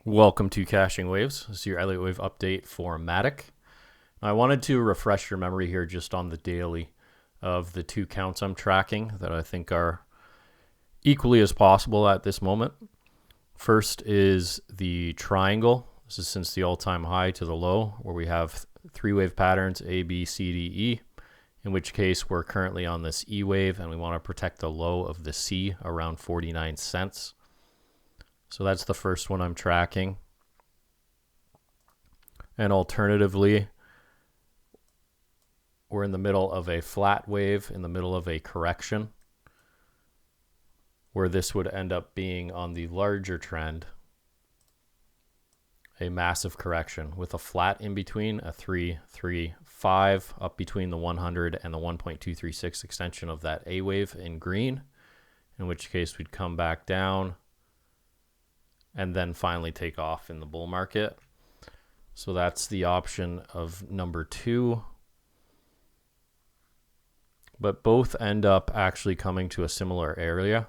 Welcome to Caching Waves. This is your Elliott Wave update for MATIC. I wanted to refresh your memory here just on the daily of the two counts I'm tracking that I think are equally as possible at this moment. First is the triangle. This is since the all-time high to the low, where we have three wave patterns A, B, C, D, E, in which case we're currently on this E wave and we want to protect the low of the C around 49 cents. So that's the first one I'm tracking. And alternatively, we're in the middle of a flat wave, in the middle of a correction, where this would end up being on the larger trend, a massive correction with a flat in between, a 3, 3, 5 up between the 100 and the 1.236 extension of that A wave in green, in which case we'd come back down and then finally take off in the bull market. So that's the option of number 2. But both end up actually coming to a similar area,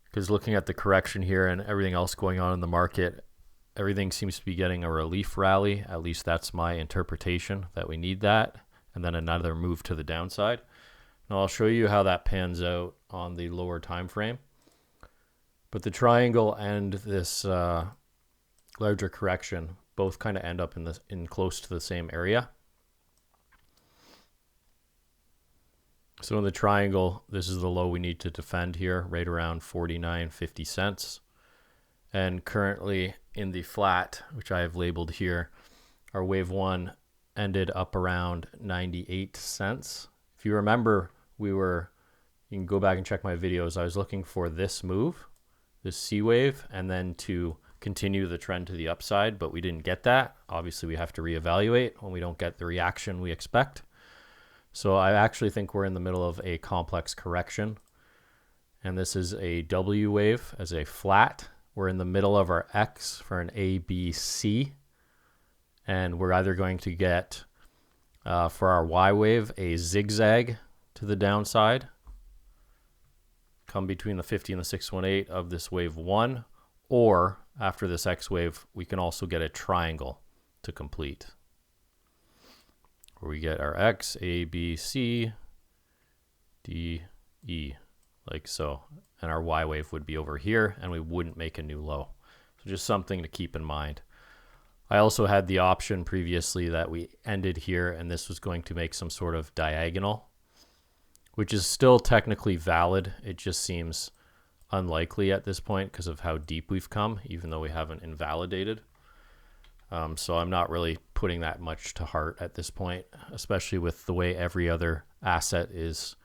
because looking at the correction here and everything else going on in the market, everything seems to be getting a relief rally. At least that's my interpretation, that we need that, and then another move to the downside. Now I'll show you how that pans out on the lower time frame. But the triangle and this larger correction both kind of end up in close to the same area. So in the triangle, this is the low we need to defend here, right around 49.50 cents. And currently in the flat, which I have labeled here, our wave 1 ended up around 98 cents. If you remember, you can go back and check my videos. I was looking for this move, this C wave, and then to continue the trend to the upside, but we didn't get that. Obviously, we have to reevaluate when we don't get the reaction we expect. So I actually think we're in the middle of a complex correction, and this is a W wave as a flat. We're in the middle of our X for an A, B, C, and we're either going to get, for our Y wave, a zigzag to the downside, come between the 50 and the 618 of this wave 1, or after this X wave, we can also get a triangle to complete, where we get our X, A, B, C, D, E, like so. And our Y wave would be over here, and we wouldn't make a new low. So just something to keep in mind. I also had the option previously that we ended here, and this was going to make some sort of diagonal, which is still technically valid. It just seems unlikely at this point because of how deep we've come, even though we haven't invalidated. So I'm not really putting that much to heart at this point, especially with the way every other asset is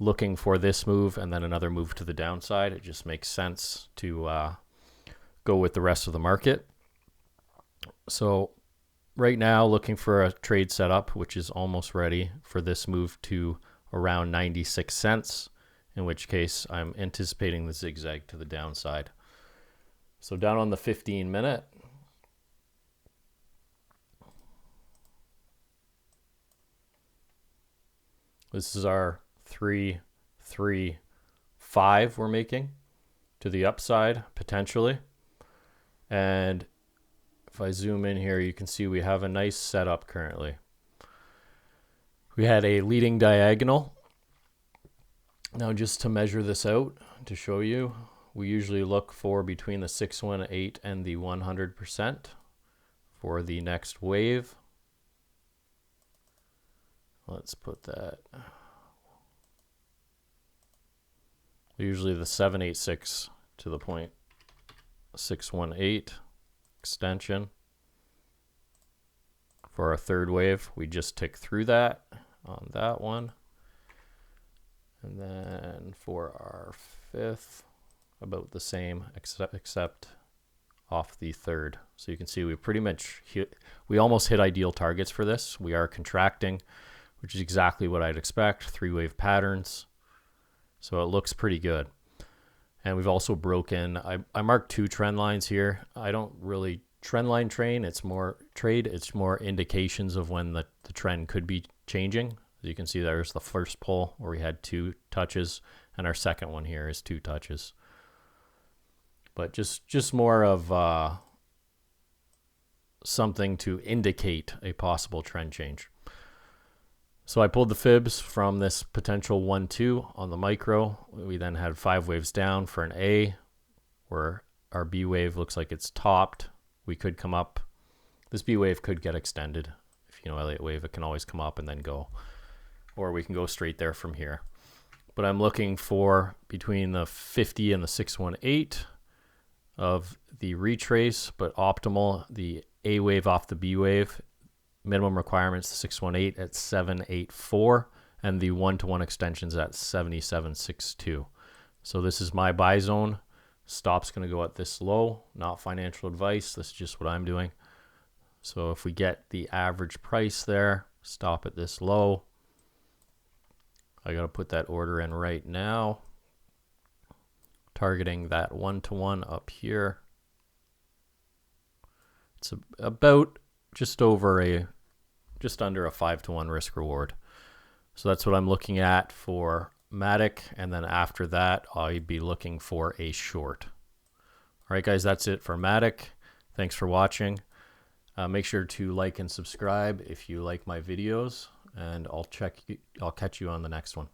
looking for this move and then another move to the downside. It just makes sense to go with the rest of the market. So right now, looking for a trade setup, which is almost ready for this move to around 96 cents, in which case I'm anticipating the zigzag to the downside. So down on the 15-minute, this is our 3, 3, 5 we're making to the upside potentially. And if I zoom in here, you can see we have a nice setup currently. We had a leading diagonal. Now just to measure this out, to show you, we usually look for between the 618 and the 100% for the next wave. Let's put that. Usually the 786 to the point 618 extension. For our third wave, we just tick through that on that one. And then for our fifth, about the same, except off the third. So you can see we pretty much we almost hit ideal targets for this. We are contracting, which is exactly what I'd expect. 3 wave patterns. So it looks pretty good. And we've also broken, I marked 2 trend lines here. I don't really trend line trade. It's more indications of when the trend could be changing. As you can see, there's the first pull where we had 2 touches, and our second one here is 2 touches. but just more of something to indicate a possible trend change. So I pulled the fibs from this potential 1-2 on the micro. We then had 5 waves down for an A, where our B wave looks like it's topped. We could come up. This B wave could get extended. If you know Elliott Wave, it can always come up and then go. Or we can go straight there from here. But I'm looking for between the 50 and the 618 of the retrace, but optimal, the A wave off the B wave. Minimum requirements, the 618 at 784, and the 1-to-1 extensions at 7762. So this is my buy zone. Stop's going to go at this low, not financial advice. This is just what I'm doing. So if we get the average price there, stop at this low. I got to put that order in right now. Targeting that 1-to-1 up here. It's about just under a 5-to-1 risk reward. So that's what I'm looking at for MATIC, and then after that I'd be looking for a short. All right guys, that's it for MATIC. Thanks for watching. Make sure to like and subscribe if you like my videos, and I'll catch you on the next one.